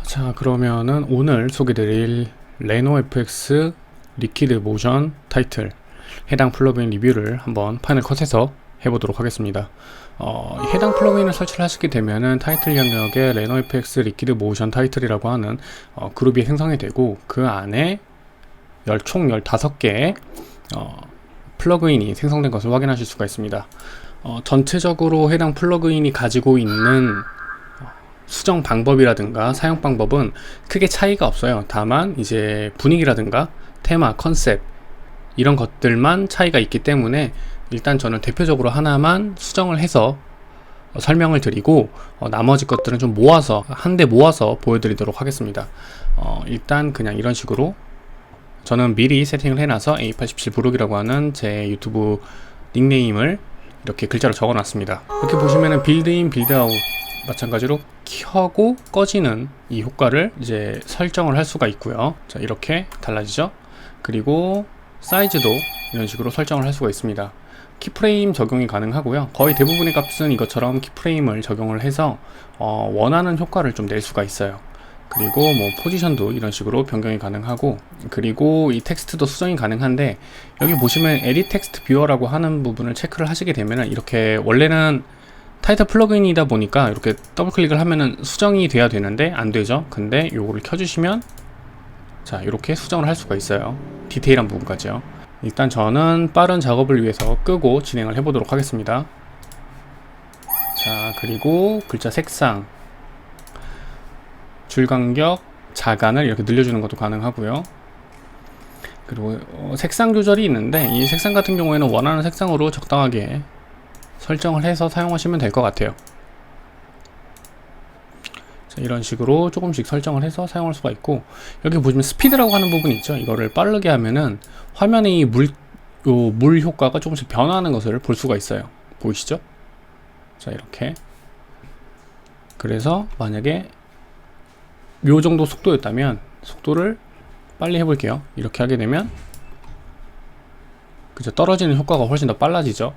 자, 그러면은 오늘 소개드릴 레노 FX 리퀴드 모션 타이틀 해당 플러그인 리뷰를 한번 파이널 컷에서 해보도록 하겠습니다. 해당 플러그인을 설치를 하시게 되면은 타이틀 영역에 레노 FX 리퀴드 모션 타이틀이라고 하는 그룹이 생성이 되고, 그 안에 총 15개의 플러그인이 생성된 것을 확인하실 수가 있습니다. 전체적으로 해당 플러그인이 가지고 있는 수정 방법이라든가 사용 방법은 크게 차이가 없어요. 다만 이제 분위기라든가 테마, 컨셉 이런 것들만 차이가 있기 때문에 일단 저는 대표적으로 하나만 수정을 해서 설명을 드리고, 나머지 것들은 좀 모아서 한데 모아서 보여드리도록 하겠습니다. 일단 그냥 이런 식으로 저는 미리 세팅을 해놔서 A87 브록이라고 하는 제 유튜브 닉네임을 이렇게 글자로 적어놨습니다. 이렇게 보시면은 빌드인, 빌드아웃 마찬가지로 켜고 꺼지는 이 효과를 이제 설정을 할 수가 있고요. 자, 이렇게 달라지죠. 그리고 사이즈도 이런 식으로 설정을 할 수가 있습니다. 키프레임 적용이 가능하고요. 거의 대부분의 값은 이것처럼 키프레임을 적용을 해서 원하는 효과를 좀 낼 수가 있어요. 그리고 뭐 포지션도 이런 식으로 변경이 가능하고, 그리고 이 텍스트도 수정이 가능한데, 여기 보시면 에디 텍스트 뷰어라고 하는 부분을 체크를 하시게 되면 이렇게 원래는 타이틀 플러그인이다 보니까 이렇게 더블 클릭을 하면은 수정이 돼야 되는데 안 되죠. 근데 요거를 켜주시면 자, 이렇게 수정을 할 수가 있어요. 디테일한 부분까지요. 일단 저는 빠른 작업을 위해서 끄고 진행을 해보도록 하겠습니다. 자, 그리고 글자 색상, 줄 간격, 자간을 이렇게 늘려주는 것도 가능하고요. 그리고 색상 조절이 있는데, 이 색상 같은 경우에는 원하는 색상으로 적당하게 설정을 해서 사용하시면 될 것 같아요. 자, 이런 식으로 조금씩 설정을 해서 사용할 수가 있고, 여기 보시면 스피드라고 하는 부분이 있죠. 이거를 빠르게 하면은 화면에 이 물 효과가 조금씩 변화하는 것을 볼 수가 있어요. 보이시죠? 자, 이렇게. 그래서 만약에 요 정도 속도였다면 속도를 빨리 해볼게요. 이렇게 하게 되면 그죠, 떨어지는 효과가 훨씬 더 빨라지죠.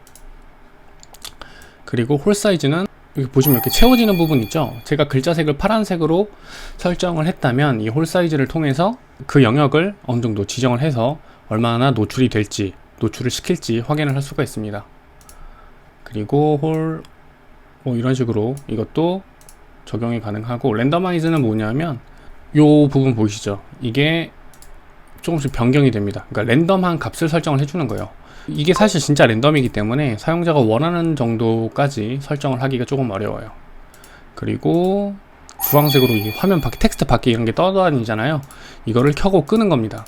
그리고 홀 사이즈는 여기 보시면 이렇게 채워지는 부분 있죠. 제가 글자색을 파란색으로 설정을 했다면 이 홀 사이즈를 통해서 그 영역을 어느 정도 지정을 해서 얼마나 노출이 될지, 노출을 시킬지 확인을 할 수가 있습니다. 그리고 홀 뭐 이런 식으로 이것도 적용이 가능하고, 랜더마이즈는 뭐냐면 요 부분 보이시죠? 이게 조금씩 변경이 됩니다. 그러니까 랜덤한 값을 설정을 해주는 거예요. 이게 사실 진짜 랜덤이기 때문에 사용자가 원하는 정도까지 설정을 하기가 조금 어려워요. 그리고 주황색으로 이 화면 밖에, 텍스트 밖에 이런 게 떠다니잖아요. 이거를 켜고 끄는 겁니다.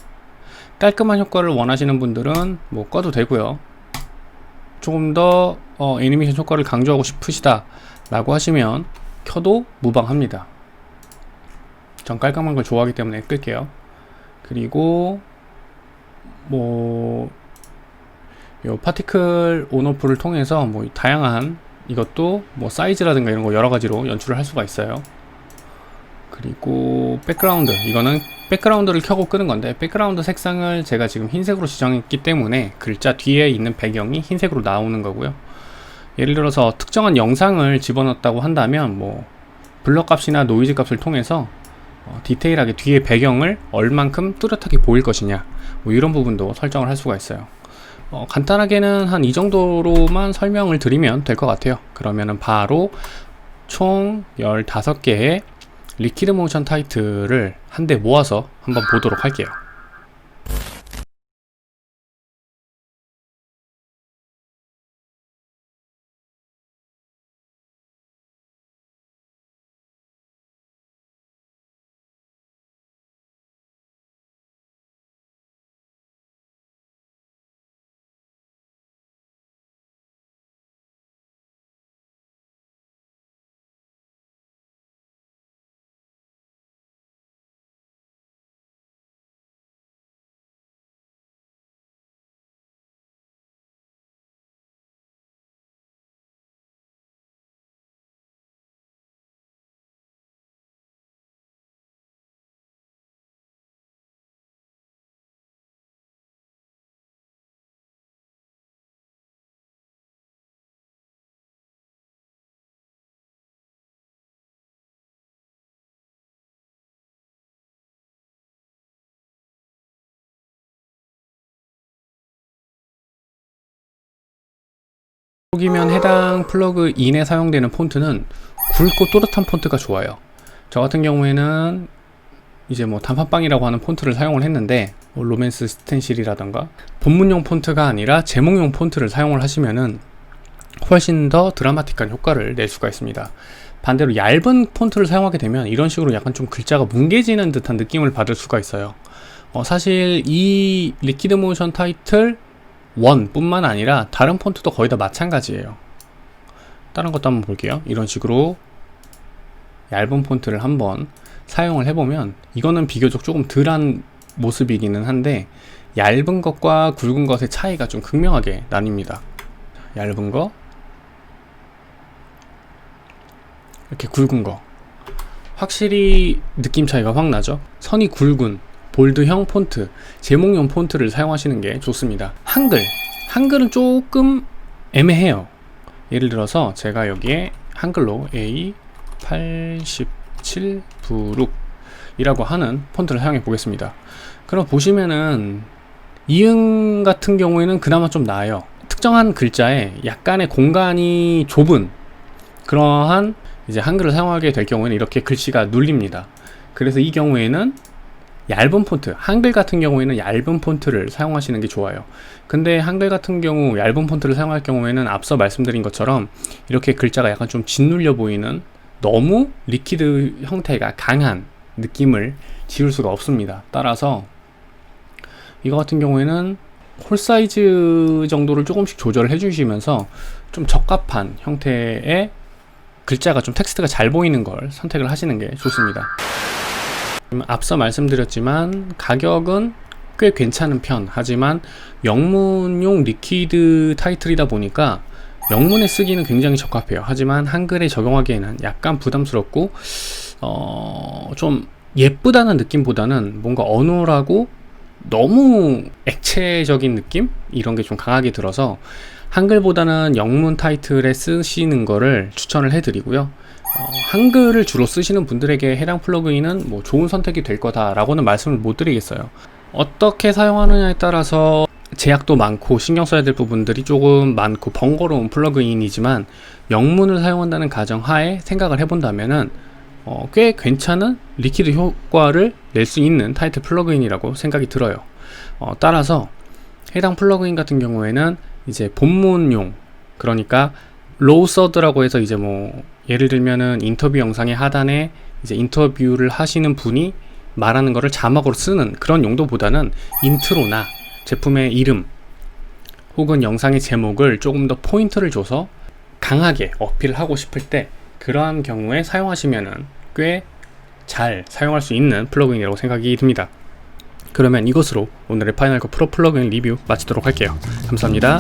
깔끔한 효과를 원하시는 분들은 뭐 꺼도 되고요. 조금 더 애니메이션 효과를 강조하고 싶으시다 라고 하시면 켜도 무방합니다. 전 깔끔한 걸 좋아하기 때문에 끌게요. 그리고 뭐 요 파티클 온오프를 통해서 뭐 다양한 이것도 뭐 사이즈라든가 이런 거 여러 가지로 연출을 할 수가 있어요. 그리고 백그라운드, 이거는 백그라운드를 켜고 끄는 건데, 백그라운드 색상을 제가 지금 흰색으로 지정했기 때문에 글자 뒤에 있는 배경이 흰색으로 나오는 거고요. 예를 들어서 특정한 영상을 집어넣었다고 한다면 뭐 블러 값이나 노이즈 값을 통해서 디테일하게 뒤에 배경을 얼만큼 뚜렷하게 보일 것이냐, 뭐 이런 부분도 설정을 할 수가 있어요. 간단하게는 한 이 정도로만 설명을 드리면 될 것 같아요. 그러면은 바로 총 15개의 리퀴드 모션 타이틀을 한데 모아서 한번 보도록 할게요. 이면 해당 플러그인에 사용되는 폰트는 굵고 또렷한 폰트가 좋아요. 저 같은 경우에는 이제 뭐 단팥빵이라고 하는 폰트를 사용을 했는데, 뭐 로맨스 스텐실이라던가 본문용 폰트가 아니라 제목용 폰트를 사용을 하시면은 훨씬 더 드라마틱한 효과를 낼 수가 있습니다. 반대로 얇은 폰트를 사용하게 되면 이런 식으로 약간 좀 글자가 뭉개지는 듯한 느낌을 받을 수가 있어요. 사실 이 리퀴드 모션 타이틀 1 뿐만 아니라 다른 폰트도 거의 다 마찬가지예요. 다른 것도 한번 볼게요. 이런 식으로 얇은 폰트를 한번 사용을 해보면, 이거는 비교적 조금 덜한 모습이기는 한데 얇은 것과 굵은 것의 차이가 좀 극명하게 나뉩니다. 얇은 거, 이렇게 굵은 거, 확실히 느낌 차이가 확 나죠. 선이 굵은 볼드형 폰트, 제목용 폰트를 사용하시는 게 좋습니다. 한글은 조금 애매해요. 예를 들어서 제가 여기에 한글로 A87 부룩이라고 하는 폰트를 사용해 보겠습니다. 그럼 보시면은 이응 같은 경우에는 그나마 좀 나아요. 특정한 글자에 약간의 공간이 좁은 그러한 이제 한글을 사용하게 될 경우에는 이렇게 글씨가 눌립니다. 그래서 이 경우에는 얇은 폰트, 한글 같은 경우에는 얇은 폰트를 사용하시는 게 좋아요. 근데 한글 같은 경우 얇은 폰트를 사용할 경우에는 앞서 말씀드린 것처럼 이렇게 글자가 약간 좀 짓눌려 보이는, 너무 리퀴드 형태가 강한 느낌을 지울 수가 없습니다. 따라서 이거 같은 경우에는 홀 사이즈 정도를 조금씩 조절을 해주시면서 좀 적합한 형태의 글자가 좀 텍스트가 잘 보이는 걸 선택을 하시는 게 좋습니다. 앞서 말씀드렸지만 가격은 꽤 괜찮은 편, 하지만 영문용 리퀴드 타이틀이다 보니까 영문에 쓰기는 굉장히 적합해요. 하지만 한글에 적용하기에는 약간 부담스럽고 좀 예쁘다는 느낌보다는 뭔가 어눌하고 너무 액체적인 느낌? 이런 게 좀 강하게 들어서 한글보다는 영문 타이틀에 쓰시는 거를 추천을 해드리고요. 한글을 주로 쓰시는 분들에게 해당 플러그인은 뭐 좋은 선택이 될 거다라고는 말씀을 못 드리겠어요. 어떻게 사용하느냐에 따라서 제약도 많고 신경 써야 될 부분들이 조금 많고 번거로운 플러그인이지만, 영문을 사용한다는 가정하에 생각을 해본다면은 꽤 괜찮은 리퀴드 효과를 낼 수 있는 타이틀 플러그인이라고 생각이 들어요. 따라서 해당 플러그인 같은 경우에는 이제 본문용, 그러니까 로우 서드라고 해서 이제 뭐 예를 들면은 인터뷰 영상의 하단에 이제 인터뷰를 하시는 분이 말하는 거를 자막으로 쓰는 그런 용도보다는 인트로나 제품의 이름 혹은 영상의 제목을 조금 더 포인트를 줘서 강하게 어필을 하고 싶을 때, 그러한 경우에 사용하시면은 꽤 잘 사용할 수 있는 플러그인이라고 생각이 듭니다. 그러면 이것으로 오늘의 파이널 컷 프로 플러그인 리뷰 마치도록 할게요. 감사합니다.